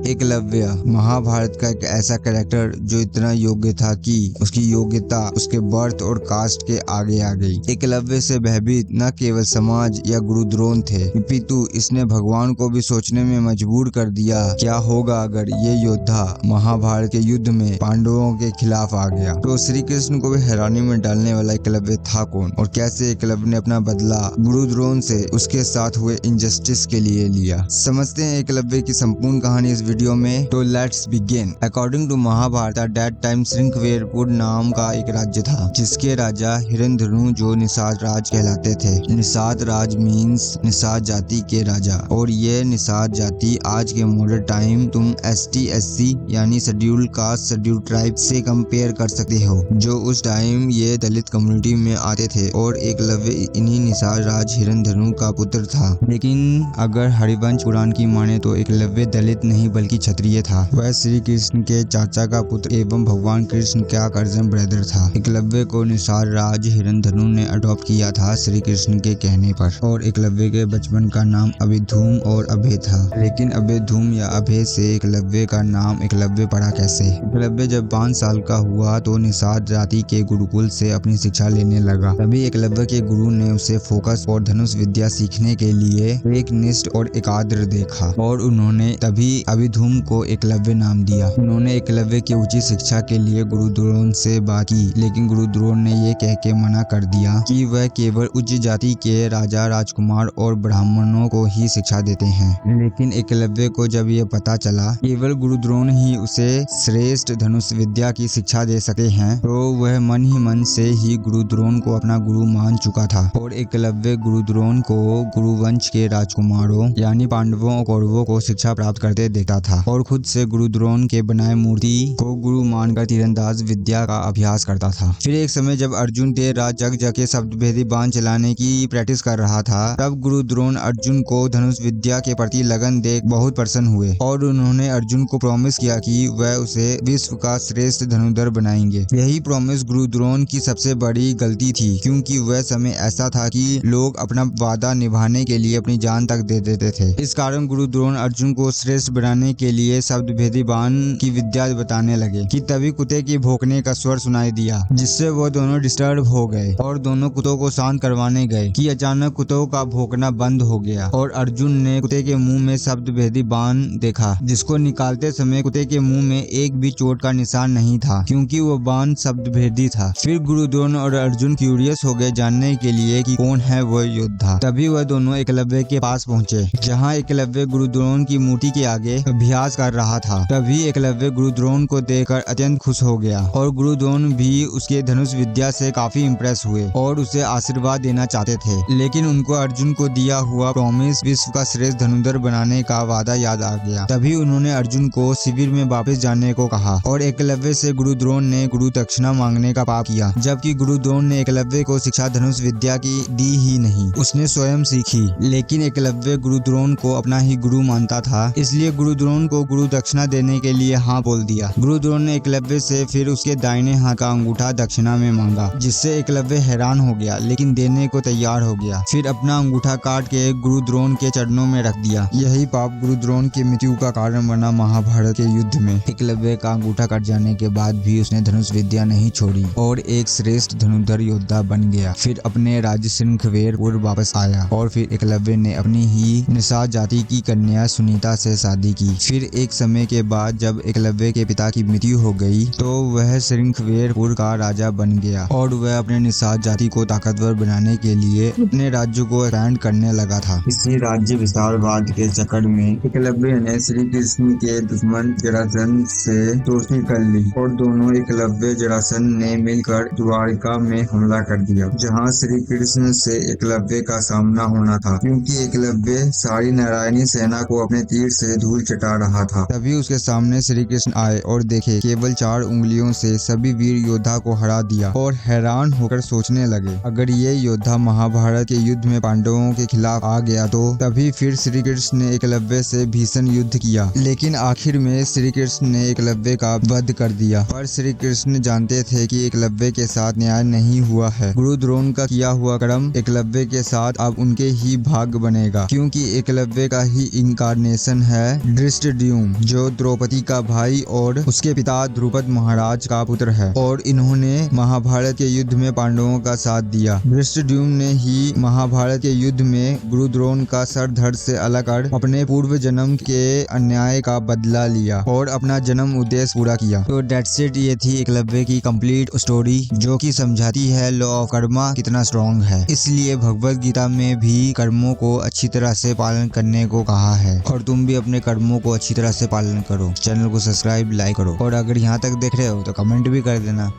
एकलव्य महाभारत का एक ऐसा कैरेक्टर जो इतना योग्य था कि उसकी योग्यता उसके बर्थ और कास्ट के आगे आ गई। एकलव्य से भयभीत न केवल समाज या गुरु द्रोण थे, अपितु इसने भगवान को भी सोचने में मजबूर कर दिया, क्या होगा अगर ये योद्धा महाभारत के युद्ध में पांडवों के खिलाफ आ गया। तो श्री कृष्ण को भी हैरानी में डालने वाला एकलव्य था कौन, और कैसे एकलव्य ने अपना बदला गुरु द्रोण से उसके साथ हुए इनजस्टिस के लिए लिया। समझते हैं एकलव्य की संपूर्ण कहानी इस वीडियो में। तो let's begin. According to Mahabharat at that time Shringverpur नाम का एक राज्य था, जिसके राजा हिरण्यधनु जो निषाद राज कहलाते थे। निषाद राज मीन्स निषाद जाति के राजा, और ये निषाद जाति आज के मॉडर्न टाइम तुम ST SC यानी शेड्यूल कास्ट शेड्यूल ट्राइब से कंपेयर कर सकते हो, जो उस टाइम ये दलित कम्युनिटी में आते थे। और एकलव्य इन्हीं निषाद राज हिरण्यधनु का पुत्र था। लेकिन अगर हरिवंश पुराण की माने तो एकलव्य दलित नहीं बल्कि क्षत्रिय था। वह श्री कृष्ण के चाचा का पुत्र एवं भगवान कृष्ण का कजन ब्रदर था। एकलव्य को निषाद राज हिरण्यधनु ने अडॉप्ट किया था श्री कृष्ण के कहने पर, और एकलव्य के बचपन का नाम अभिधूम और अभय था। लेकिन अभिधूम या अभय से एकलव्य का नाम एकलव्य पड़ा कैसे? एकलव्य जब 5 साल का हुआ तो निषाद जाति के गुरुकुल से अपनी शिक्षा लेने लगा। तभी एकलव्य के गुरु ने उसे फोकस और धनुष विद्या सीखने के लिए एक निष्ठ और एकाग्र देखा, और उन्होंने तभी अभिधूम को एकलव्य नाम दिया। उन्होंने एकलव्य की उचित शिक्षा के लिए गुरु द्रोण से बात की, लेकिन गुरु द्रोण ने ये कह के मना कर दिया कि वह केवल उच्च जाति के राजा राजकुमार और ब्राह्मणों को ही शिक्षा देते हैं। लेकिन एकलव्य को जब ये पता चला केवल गुरु द्रोण ही उसे श्रेष्ठ धनुष विद्या की शिक्षा दे सके हैं, तो वह मन ही मन से ही गुरु द्रोण को अपना गुरु मान चुका था। और एकलव्य गुरु द्रोण को गुरुवंश के राजकुमारों यानी पांडवों और कौरवों को शिक्षा प्राप्त करते देखता था, और खुद से गुरु द्रोण के बनाए मूर्ति को गुरु मानकर तीरंदाज विद्या का अभ्यास करता था। फिर एक समय जब अर्जुन देर रात जग जग के शब्दभेदी बाण चलाने की प्रैक्टिस कर रहा था, तब गुरु द्रोण अर्जुन को धनुष विद्या के प्रति लगन देख बहुत प्रसन्न हुए, और उन्होंने अर्जुन को प्रॉमिस किया कि वह उसे विश्व का श्रेष्ठ धनुर्धर बनाएंगे। यही प्रॉमिस गुरु द्रोण की सबसे बड़ी गलती थी, क्योंकि वह समय ऐसा था कि लोग अपना वादा निभाने के लिए अपनी जान तक दे देते थे। इस कारण गुरु द्रोण अर्जुन को श्रेष्ठ बनाने के लिए शब्दभेदी बाण की विद्या बताने लगे कि तभी कुत्ते की भौंकने का स्वर सुनाई दिया, जिससे वो दोनों डिस्टर्ब हो गए और दोनों कुत्तों को शांत करवाने गए कि अचानक कुत्तों का भौंकना बंद हो गया, और अर्जुन ने कुत्ते के मुंह में शब्दभेदी बाण देखा, जिसको निकालते समय कुत्ते के मुंह में एक भी चोट का निशान नहीं था, क्योंकि वो बाण शब्दभेदी था। फिर गुरु द्रोण और अर्जुन क्यूरियस हो गए जानने के लिए कि कौन है वो योद्धा। तभी वह दोनों एकलव्य के पास पहुंचे, जहां एकलव्य गुरु द्रोण की मूर्ति के आगे अभ्यास कर रहा था। तभी एकलव्य गुरु द्रोण को देखकर अत्यंत खुश हो गया, और गुरु द्रोण भी उसके धनुष विद्या से काफी इम्प्रेस हुए और उसे आशीर्वाद देना चाहते थे। लेकिन उनको अर्जुन को दिया हुआ प्रॉमिस विश्व का श्रेष्ठ धनुर्धर बनाने का वादा याद आ गया। तभी उन्होंने अर्जुन को शिविर में वापस जाने को कहा, और एकलव्य से गुरु द्रोण ने गुरु दक्षिणा मांगने का पाप किया, जबकि गुरु द्रोण ने एकलव्य को शिक्षा धनुष विद्या की दी ही नहीं, उसने स्वयं सीखी। लेकिन एकलव्य गुरु द्रोण को अपना ही गुरु मानता था, इसलिए गुरु द्रोण को गुरु दक्षिणा देने के लिए हाँ बोल दिया। गुरु द्रोण ने एकलव्य से फिर उसके दाहिने हाथ का अंगूठा दक्षिणा में मांगा, जिससे एकलव्य हैरान हो गया लेकिन देने को तैयार हो गया। फिर अपना अंगूठा काट के गुरु द्रोण के चरणों में रख दिया। यही पाप गुरु द्रोण की मृत्यु का कारण बना महाभारत के युद्ध में। एकलव्य का अंगूठा कट जाने के बाद भी उसने धनुष विद्या नहीं छोड़ी और एक श्रेष्ठ धनुर्धर योद्धा बन गया। फिर अपने राज्य श्रृंखवेरपुर वापस आया, और फिर एकलव्य ने अपनी ही निषाद जाति की कन्या सुनीता से शादी की। फिर एक समय के बाद जब एकलव्य के पिता की मृत्यु हो गई, तो वह श्रृंखवेरपुर का राजा बन गया, और वह अपने निषाद जाति को ताकतवर बनाने के लिए अपने राज्य को एक्सपैंड करने लगा था। इसी राज्य विस्तारवाद के चक्कर में एकलव्य ने श्री कृष्ण के दुश्मन जरासंध से दोस्ती कर ली, और दोनों एकलव्य जरासंध ने मिलकर द्वारिका में हमला कर दिया, जहां श्री कृष्ण से एकलव्य का सामना होना था, क्योंकि एकलव्य सारी नारायणी सेना को अपने तीर से धूल चटा रहा था। तभी उसके सामने श्री कृष्ण आए और देखे केवल 4 उंगलियों से सभी वीर योद्धा को हरा दिया, और हैरान होकर सोचने लगे अगर ये योद्धा महाभारत के युद्ध में पांडवों के खिलाफ आ गया तो। तभी फिर श्री कृष्ण ने एकलव्य से भीषण युद्ध किया, लेकिन आखिर में श्री कृष्ण ने एकलव्य का वध कर दिया। पर श्री कृष्ण जानते थे कि एकलव्य के साथ न्याय नहीं हुआ है। गुरु द्रोण का किया हुआ कर्म एकलव्य के साथ अब उनके ही भाग्य बनेगा, क्योंकि एकलव्य का ही इनकारनेशन है धृष्टद्युम्न जो द्रौपदी का भाई और उसके पिता द्रुपद महाराज का पुत्र है और इन्होंने महाभारत के युद्ध में पांडवों का साथ दिया। धृष्टद्युम्न ने ही महाभारत के युद्ध में गुरु द्रोण का सर धड़ से अलग कर अपने पूर्व जन्म के अन्याय का बदला लिया और अपना जन्म उद्देश्य पूरा किया। तो दैट्स इट, ये थी एकलव्य की कंप्लीट स्टोरी जो कि समझाती है लॉ ऑफ कर्मा कितना स्ट्रॉन्ग है। इसलिए भगवत गीता में भी कर्मों को अच्छी तरह से पालन करने को कहा है और तुम भी अपने कर्मों को अच्छी तरह से पालन करो। चैनल को सब्सक्राइब, लाइक करो और अगर यहाँ तक देख रहे हो तो कमेंट भी कर देना।